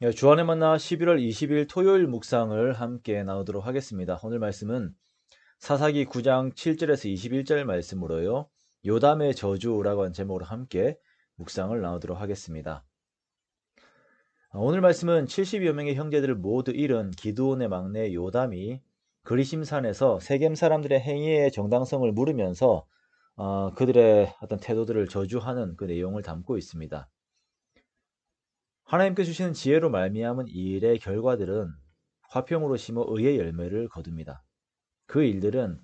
예, 주안의 만나 11월 20일 토요일 묵상을 함께 나누도록 하겠습니다. 오늘 말씀은 사사기 9장 7절에서 21절 말씀으로요. 요담의 저주라고 하는 제목으로 함께 묵상을 나누도록 하겠습니다. 오늘 말씀은 70여 명의 형제들을 모두 잃은 기드온의 막내 요담이 그리심산에서 세겜 사람들의 행위의 정당성을 물으면서 그들의 어떤 태도들을 저주하는 그 내용을 담고 있습니다. 하나님께 주시는 지혜로 말미암은 이 일의 결과들은 화평으로 심어 의의 열매를 거둡니다. 그 일들은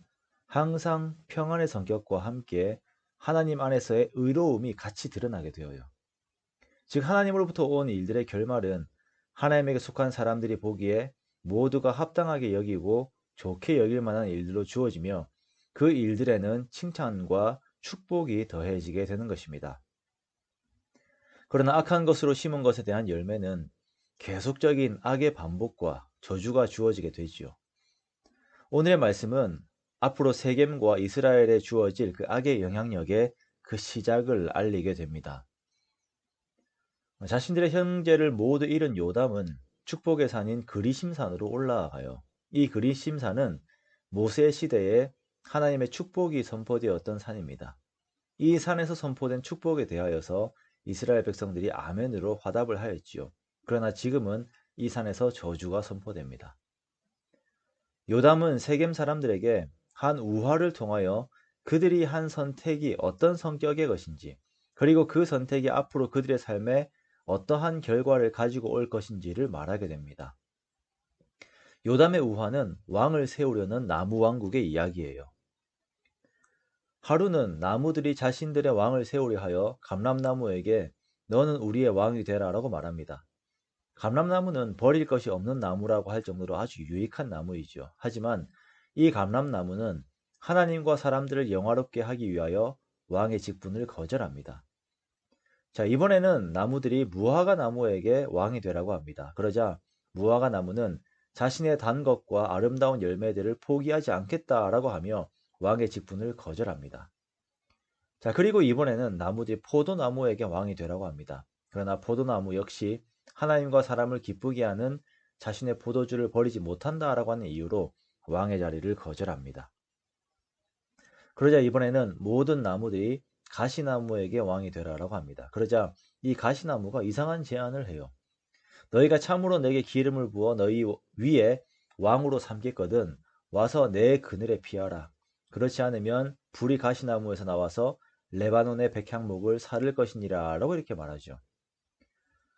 항상 평안의 성격과 함께 하나님 안에서의 의로움이 같이 드러나게 되어요. 즉 하나님으로부터 온 일들의 결말은 하나님에게 속한 사람들이 보기에 모두가 합당하게 여기고 좋게 여길 만한 일들로 주어지며 그 일들에는 칭찬과 축복이 더해지게 되는 것입니다. 그러나 악한 것으로 심은 것에 대한 열매는 계속적인 악의 반복과 저주가 주어지게 되지요. 오늘의 말씀은 앞으로 세겜과 이스라엘에 주어질 그 악의 영향력의 그 시작을 알리게 됩니다. 자신들의 형제를 모두 잃은 요담은 축복의 산인 그리심산으로 올라가요. 이 그리심산은 모세 시대에 하나님의 축복이 선포되었던 산입니다. 이 산에서 선포된 축복에 대하여서 이스라엘 백성들이 아멘으로 화답을 하였지요. 그러나 지금은 이 산에서 저주가 선포됩니다. 요담은 세겜 사람들에게 한 우화를 통하여 그들이 한 선택이 어떤 성격의 것인지, 그리고 그 선택이 앞으로 그들의 삶에 어떠한 결과를 가지고 올 것인지를 말하게 됩니다. 요담의 우화는 왕을 세우려는 나무 왕국의 이야기예요. 하루는 나무들이 자신들의 왕을 세우려 하여 감람나무에게 너는 우리의 왕이 되라 라고 말합니다. 감람나무는 버릴 것이 없는 나무라고 할 정도로 아주 유익한 나무이죠. 하지만 이 감람나무는 하나님과 사람들을 영화롭게 하기 위하여 왕의 직분을 거절합니다. 자, 이번에는 나무들이 무화과 나무에게 왕이 되라고 합니다. 그러자 무화과 나무는 자신의 단 것과 아름다운 열매들을 포기하지 않겠다라고 하며 왕의 직분을 거절합니다. 자, 그리고 이번에는 나무들이 포도나무에게 왕이 되라고 합니다. 그러나 포도나무 역시 하나님과 사람을 기쁘게 하는 자신의 포도주를 버리지 못한다라고 하는 이유로 왕의 자리를 거절합니다. 그러자 이번에는 모든 나무들이 가시나무에게 왕이 되라라고 합니다. 그러자 이 가시나무가 이상한 제안을 해요. 너희가 참으로 내게 기름을 부어 너희 위에 왕으로 삼겠거든 와서 내 그늘에 피하라. 그렇지 않으면 불이 가시나무에서 나와서 레바논의 백향목을 사를 것이니라 라고 이렇게 말하죠.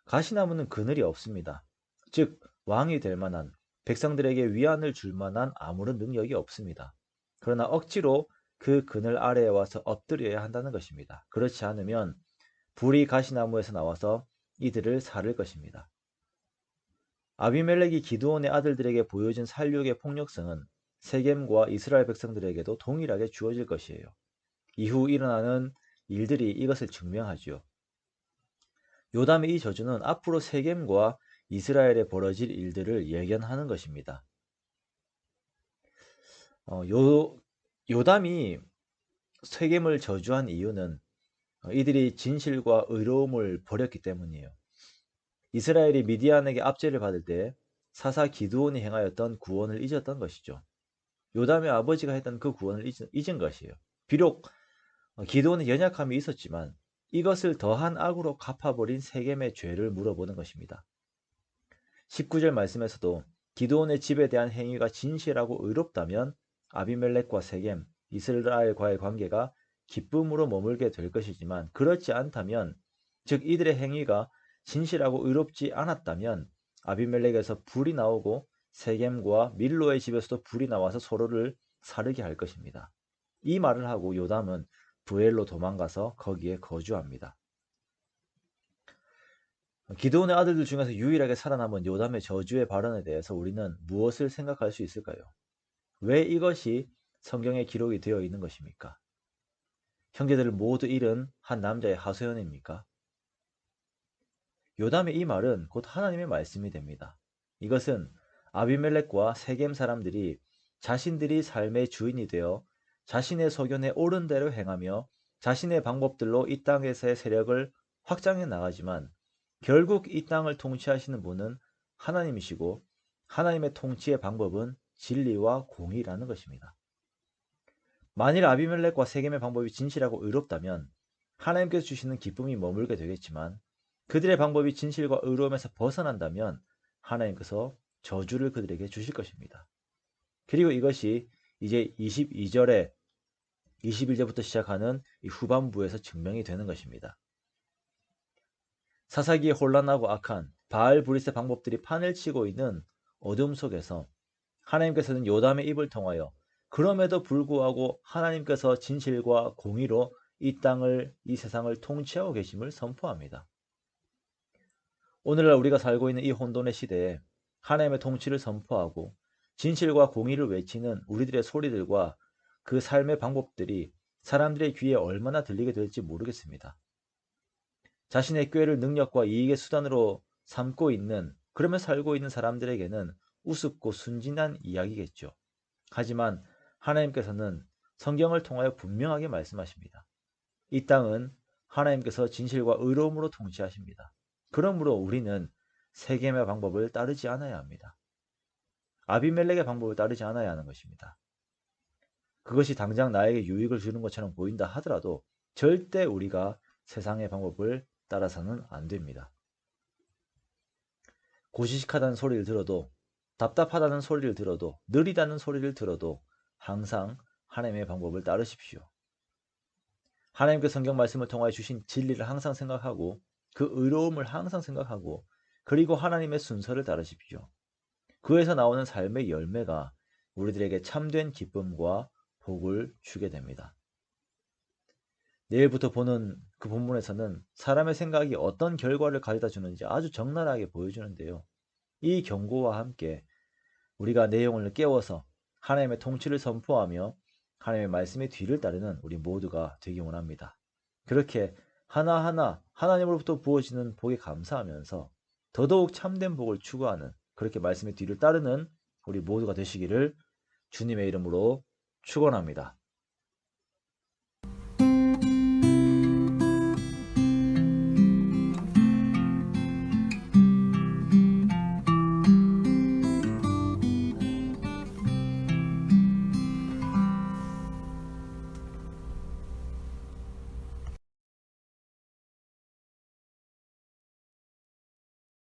가시나무는 그늘이 없습니다. 즉 왕이 될 만한, 백성들에게 위안을 줄 만한 아무런 능력이 없습니다. 그러나 억지로 그 그늘 아래에 와서 엎드려야 한다는 것입니다. 그렇지 않으면 불이 가시나무에서 나와서 이들을 사를 것입니다. 아비멜렉이 기드온의 아들들에게 보여준 살육의 폭력성은 세겜과 이스라엘 백성들에게도 동일하게 주어질 것이에요. 이후 일어나는 일들이 이것을 증명하지요. 요담의 이 저주는 앞으로 세겜과 이스라엘에 벌어질 일들을 예견하는 것입니다. 요담이 세겜을 저주한 이유는 이들이 진실과 의로움을 버렸기 때문이에요. 이스라엘이 미디안에게 압제를 받을 때 사사 기드온이 행하였던 구원을 잊었던 것이죠. 요담의 아버지가 했던 그 구원을 잊은 것이에요. 비록 기드온의 연약함이 있었지만 이것을 더한 악으로 갚아버린 세겜의 죄를 물어보는 것입니다. 19절 말씀에서도 기드온의 집에 대한 행위가 진실하고 의롭다면 아비멜렉과 세겜, 이스라엘과의 관계가 기쁨으로 머물게 될 것이지만 그렇지 않다면, 즉 이들의 행위가 진실하고 의롭지 않았다면 아비멜렉에서 불이 나오고 세겜과 밀로의 집에서도 불이 나와서 서로를 사르게 할 것입니다. 이 말을 하고 요담은 부엘로 도망가서 거기에 거주합니다. 기드온의 아들들 중에서 유일하게 살아남은 요담의 저주의 발언에 대해서 우리는 무엇을 생각할 수 있을까요? 왜 이것이 성경에 기록이 되어 있는 것입니까? 형제들을 모두 잃은 한 남자의 하소연입니까? 요담의 이 말은 곧 하나님의 말씀이 됩니다. 이것은 아비멜렉과 세겜 사람들이 자신들이 삶의 주인이 되어 자신의 소견에 옳은 대로 행하며 자신의 방법들로 이 땅에서의 세력을 확장해 나가지만 결국 이 땅을 통치하시는 분은 하나님이시고 하나님의 통치의 방법은 진리와 공의라는 것입니다. 만일 아비멜렉과 세겜의 방법이 진실하고 의롭다면 하나님께서 주시는 기쁨이 머물게 되겠지만 그들의 방법이 진실과 의로움에서 벗어난다면 하나님께서 저주를 그들에게 주실 것입니다. 그리고 이것이 이제 22절에 21절부터 시작하는 이 후반부에서 증명이 되는 것입니다. 사사기에 혼란하고 악한 바알브리스의 방법들이 판을 치고 있는 어둠 속에서 하나님께서는 요담의 입을 통하여 그럼에도 불구하고 하나님께서 진실과 공의로 이 땅을, 이 세상을 통치하고 계심을 선포합니다. 오늘날 우리가 살고 있는 이 혼돈의 시대에 하나님의 통치를 선포하고 진실과 공의를 외치는 우리들의 소리들과 그 삶의 방법들이 사람들의 귀에 얼마나 들리게 될지 모르겠습니다. 자신의 꾀를 능력과 이익의 수단으로 삼고 있는, 그러며 살고 있는 사람들에게는 우습고 순진한 이야기겠죠. 하지만 하나님께서는 성경을 통하여 분명하게 말씀하십니다. 이 땅은 하나님께서 진실과 의로움으로 통치하십니다. 그러므로 우리는 세겜의 방법을 따르지 않아야 합니다. 아비멜렉의 방법을 따르지 않아야 하는 것입니다. 그것이 당장 나에게 유익을 주는 것처럼 보인다 하더라도 절대 우리가 세상의 방법을 따라서는 안 됩니다. 고지식하다는 소리를 들어도, 답답하다는 소리를 들어도, 느리다는 소리를 들어도 항상 하나님의 방법을 따르십시오. 하나님께 성경 말씀을 통하여 주신 진리를 항상 생각하고 그 의로움을 항상 생각하고 그리고 하나님의 순서를 따르십시오. 그에서 나오는 삶의 열매가 우리들에게 참된 기쁨과 복을 주게 됩니다. 내일부터 보는 그 본문에서는 사람의 생각이 어떤 결과를 가져다 주는지 아주 적나라하게 보여주는데요. 이 경고와 함께 우리가 내용을 깨워서 하나님의 통치를 선포하며 하나님의 말씀의 뒤를 따르는 우리 모두가 되기 원합니다. 그렇게 하나하나 하나님으로부터 부어지는 복에 감사하면서 더더욱 참된 복을 추구하는, 그렇게 말씀의 뒤를 따르는 우리 모두가 되시기를 주님의 이름으로 축원합니다.